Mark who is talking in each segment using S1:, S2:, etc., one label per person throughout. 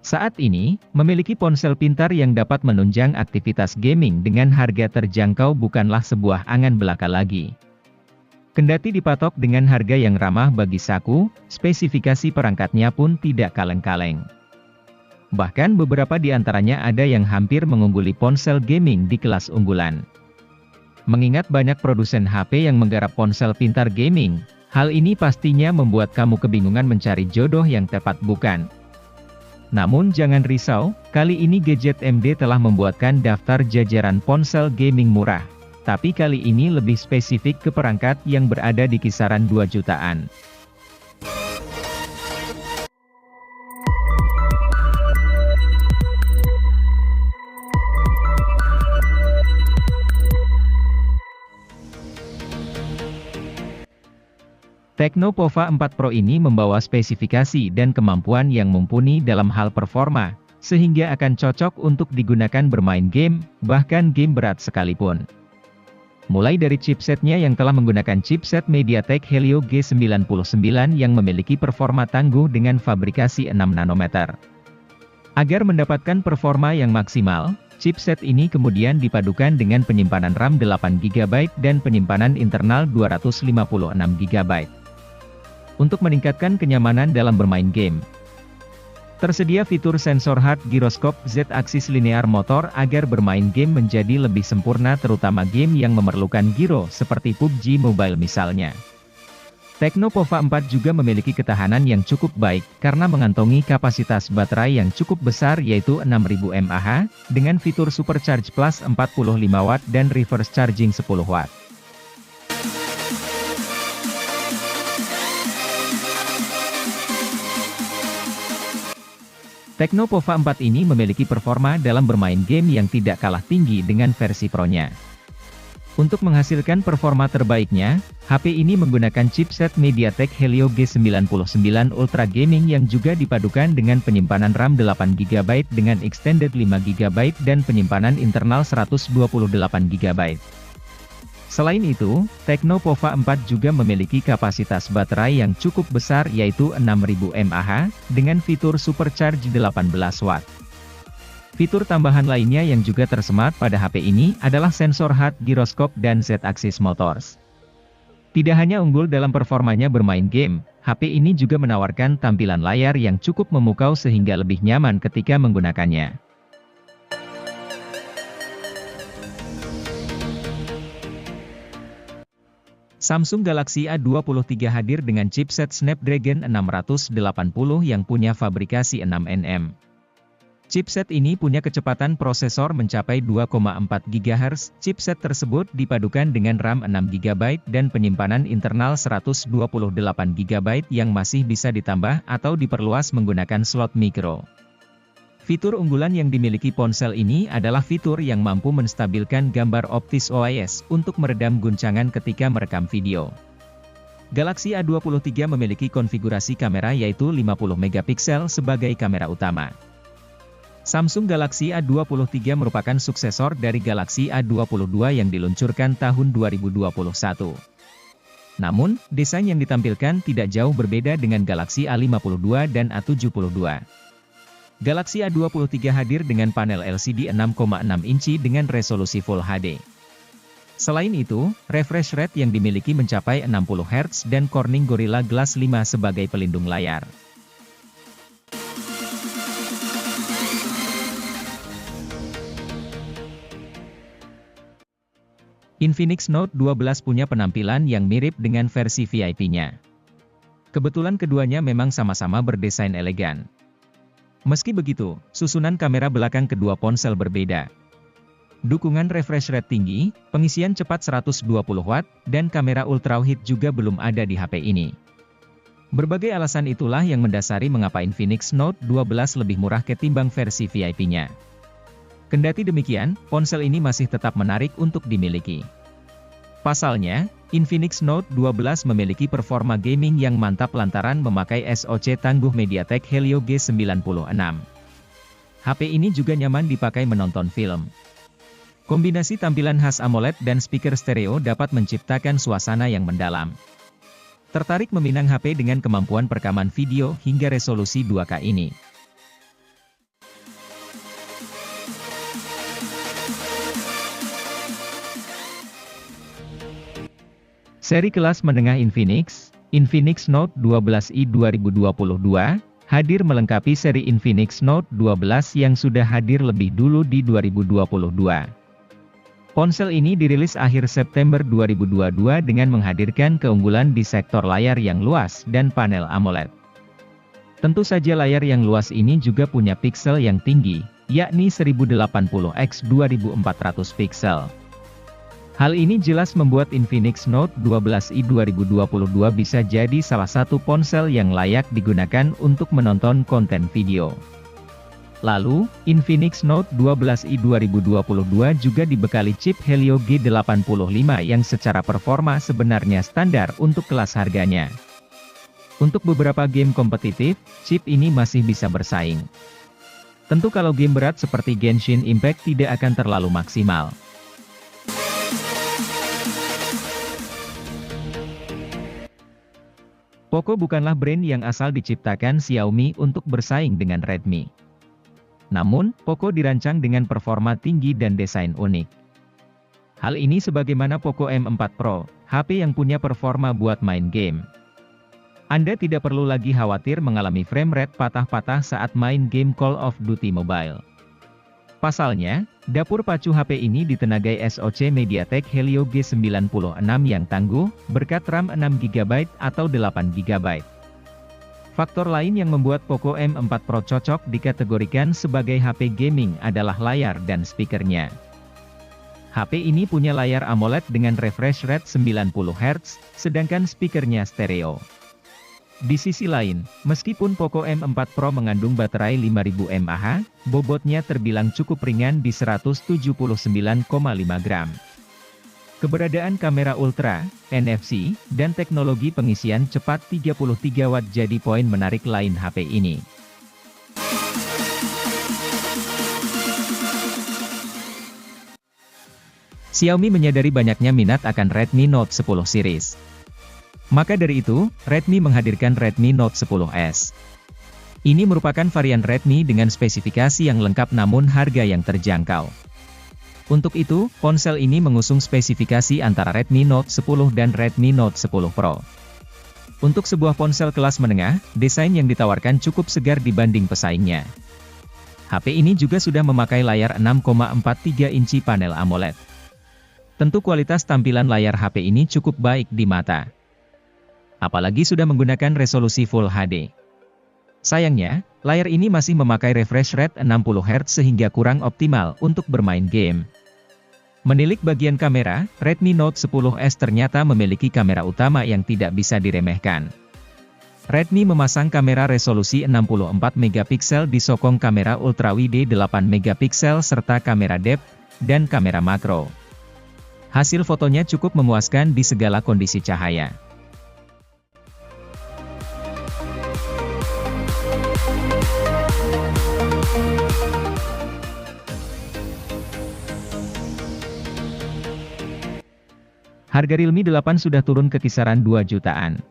S1: Saat ini, memiliki ponsel pintar yang dapat menunjang aktivitas gaming dengan harga terjangkau bukanlah sebuah angan belaka lagi. Kendati dipatok dengan harga yang ramah bagi saku, spesifikasi perangkatnya pun tidak kaleng-kaleng. Bahkan beberapa di antaranya ada yang hampir mengungguli ponsel gaming di kelas unggulan. Mengingat banyak produsen HP yang menggarap ponsel pintar gaming, hal ini pastinya membuat kamu kebingungan mencari jodoh yang tepat bukan? Namun jangan risau, kali ini Gadget MD telah membuatkan daftar jajaran ponsel gaming murah. Tapi kali ini lebih spesifik ke perangkat yang berada di kisaran 2 jutaan. Tecno Pova 4 Pro ini membawa spesifikasi dan kemampuan yang mumpuni dalam hal performa, sehingga akan cocok untuk digunakan bermain game, bahkan game berat sekalipun. Mulai dari chipsetnya yang telah menggunakan chipset MediaTek Helio G99 yang memiliki performa tangguh dengan fabrikasi 6 nanometer. Agar mendapatkan performa yang maksimal, chipset ini kemudian dipadukan dengan penyimpanan RAM 8 GB dan penyimpanan internal 256 GB. Untuk meningkatkan kenyamanan dalam bermain game, tersedia fitur sensor hard giroskop Z-aksis linear motor agar bermain game menjadi lebih sempurna terutama game yang memerlukan giro seperti PUBG Mobile misalnya. Tecno Pova 4 juga memiliki ketahanan yang cukup baik karena mengantongi kapasitas baterai yang cukup besar yaitu 6000 mAh, dengan fitur Supercharge Plus 45 Watt dan Reverse Charging 10 Watt. Tecno Pova 4 ini memiliki performa dalam bermain game yang tidak kalah tinggi dengan versi Pro-nya. Untuk menghasilkan performa terbaiknya, HP ini menggunakan chipset MediaTek Helio G99 Ultra Gaming yang juga dipadukan dengan penyimpanan RAM 8 GB dengan extended 5 GB dan penyimpanan internal 128 GB. Selain itu, Tecno Pova 4 juga memiliki kapasitas baterai yang cukup besar yaitu 6000 mAh, dengan fitur Supercharge 18 Watt. Fitur tambahan lainnya yang juga tersemat pada HP ini adalah sensor hard giroskop dan Z-aksis motors. Tidak hanya unggul dalam performanya bermain game, HP ini juga menawarkan tampilan layar yang cukup memukau sehingga lebih nyaman ketika menggunakannya. Samsung Galaxy A23 hadir dengan chipset Snapdragon 680 yang punya fabrikasi 6 nm. Chipset ini punya kecepatan prosesor mencapai 2,4 GHz. Chipset tersebut dipadukan dengan RAM 6 GB dan penyimpanan internal 128 GB yang masih bisa ditambah atau diperluas menggunakan slot micro. Fitur unggulan yang dimiliki ponsel ini adalah fitur yang mampu menstabilkan gambar optis OIS untuk meredam guncangan ketika merekam video. Galaxy A23 memiliki konfigurasi kamera yaitu 50 megapiksel sebagai kamera utama. Samsung Galaxy A23 merupakan suksesor dari Galaxy A22 yang diluncurkan tahun 2021. Namun, desain yang ditampilkan tidak jauh berbeda dengan Galaxy A52 dan A72. Galaxy A23 hadir dengan panel LCD 6,6 inci dengan resolusi Full HD. Selain itu, refresh rate yang dimiliki mencapai 60 Hz dan Corning Gorilla Glass 5 sebagai pelindung layar. Infinix Note 12 punya penampilan yang mirip dengan versi VIP-nya. Kebetulan keduanya memang sama-sama berdesain elegan. Meski begitu, susunan kamera belakang kedua ponsel berbeda. Dukungan refresh rate tinggi, pengisian cepat 120 Watt, dan kamera ultrawide juga belum ada di HP ini. Berbagai alasan itulah yang mendasari mengapa Infinix Note 12 lebih murah ketimbang versi VIP-nya. Kendati demikian, ponsel ini masih tetap menarik untuk dimiliki. Pasalnya, Infinix Note 12 memiliki performa gaming yang mantap lantaran memakai SoC tangguh MediaTek Helio G96. HP ini juga nyaman dipakai menonton film. Kombinasi tampilan khas AMOLED dan speaker stereo dapat menciptakan suasana yang mendalam. Tertarik meminang HP dengan kemampuan perekaman video hingga resolusi 2K ini? Seri kelas menengah Infinix Note 12i 2022, hadir melengkapi seri Infinix Note 12 yang sudah hadir lebih dulu di 2022. Ponsel ini dirilis akhir September 2022 dengan menghadirkan keunggulan di sektor layar yang luas dan panel AMOLED. Tentu saja layar yang luas ini juga punya piksel yang tinggi, yakni 1080x2400 piksel. Hal ini jelas membuat Infinix Note 12i 2022 bisa jadi salah satu ponsel yang layak digunakan untuk menonton konten video. Lalu, Infinix Note 12i 2022 juga dibekali chip Helio G85 yang secara performa sebenarnya standar untuk kelas harganya. Untuk beberapa game kompetitif, chip ini masih bisa bersaing. Tentu kalau game berat seperti Genshin Impact tidak akan terlalu maksimal. Poco bukanlah brand yang asal diciptakan Xiaomi untuk bersaing dengan Redmi. Namun, Poco dirancang dengan performa tinggi dan desain unik. Hal ini sebagaimana Poco M4 Pro, HP yang punya performa buat main game. Anda tidak perlu lagi khawatir mengalami frame rate patah-patah saat main game Call of Duty Mobile. Pasalnya, dapur pacu HP ini ditenagai SoC MediaTek Helio G96 yang tangguh, berkat RAM 6GB atau 8GB. Faktor lain yang membuat Poco M4 Pro cocok dikategorikan sebagai HP gaming adalah layar dan speakernya. HP ini punya layar AMOLED dengan refresh rate 90Hz, sedangkan speakernya stereo. Di sisi lain, meskipun Poco M4 Pro mengandung baterai 5000 mAh, bobotnya terbilang cukup ringan di 179,5 gram. Keberadaan kamera ultra, NFC, dan teknologi pengisian cepat 33 Watt jadi poin menarik lain HP ini. Xiaomi menyadari banyaknya minat akan Redmi Note 10 series. Maka dari itu, Redmi menghadirkan Redmi Note 10S. Ini merupakan varian Redmi dengan spesifikasi yang lengkap namun harga yang terjangkau. Untuk itu, ponsel ini mengusung spesifikasi antara Redmi Note 10 dan Redmi Note 10 Pro. Untuk sebuah ponsel kelas menengah, desain yang ditawarkan cukup segar dibanding pesaingnya. HP ini juga sudah memakai layar 6,43 inci panel AMOLED. Tentu kualitas tampilan layar HP ini cukup baik di mata. Apalagi sudah menggunakan resolusi Full HD. Sayangnya, layar ini masih memakai refresh rate 60Hz sehingga kurang optimal untuk bermain game. Menilik bagian kamera, Redmi Note 10S ternyata memiliki kamera utama yang tidak bisa diremehkan. Redmi memasang kamera resolusi 64MP di sokong kamera ultrawide 8MP serta kamera depth dan kamera makro. Hasil fotonya cukup memuaskan di segala kondisi cahaya. Harga Realme 8 sudah turun ke kisaran 2 jutaan.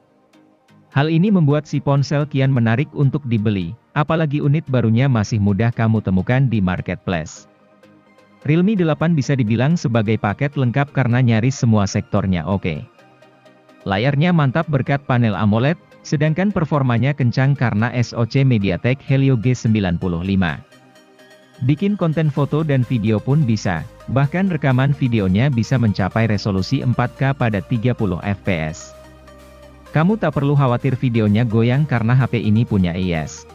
S1: Hal ini membuat si ponsel kian menarik untuk dibeli, apalagi unit barunya masih mudah kamu temukan di marketplace. Realme 8 bisa dibilang sebagai paket lengkap karena nyaris semua sektornya oke. Layarnya mantap berkat panel AMOLED, sedangkan performanya kencang karena SoC MediaTek Helio G95. Bikin konten foto dan video pun bisa, bahkan rekaman videonya bisa mencapai resolusi 4K pada 30 fps. Kamu tak perlu khawatir videonya goyang karena HP ini punya IPS.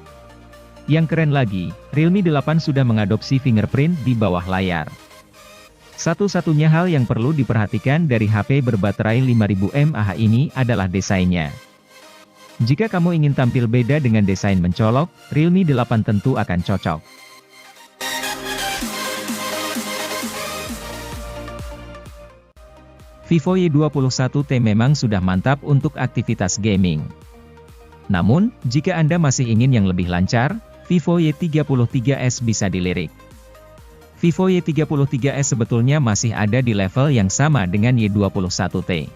S1: Yang keren lagi, Realme 8 sudah mengadopsi fingerprint di bawah layar. Satu-satunya hal yang perlu diperhatikan dari HP berbaterai 5000 mAh ini adalah desainnya. Jika kamu ingin tampil beda dengan desain mencolok, Realme 8 tentu akan cocok. Vivo Y21T memang sudah mantap untuk aktivitas gaming. Namun, jika Anda masih ingin yang lebih lancar, Vivo Y33s bisa dilirik. Vivo Y33s sebetulnya masih ada di level yang sama dengan Y21T.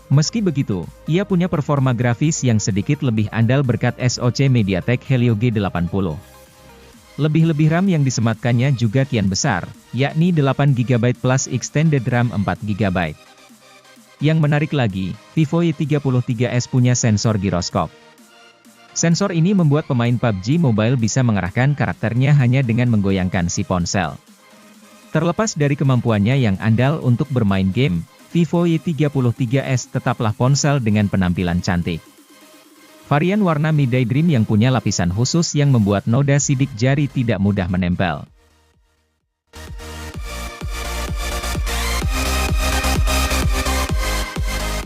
S1: Meski begitu, ia punya performa grafis yang sedikit lebih andal berkat SoC MediaTek Helio G80. Lebih-lebih RAM yang disematkannya juga kian besar, yakni 8GB plus extended RAM 4GB. Yang menarik lagi, Vivo Y33s punya sensor giroskop. Sensor ini membuat pemain PUBG Mobile bisa mengarahkan karakternya hanya dengan menggoyangkan si ponsel. Terlepas dari kemampuannya yang andal untuk bermain game, Vivo Y33s tetaplah ponsel dengan penampilan cantik. Varian warna Midday Dream yang punya lapisan khusus yang membuat noda sidik jari tidak mudah menempel.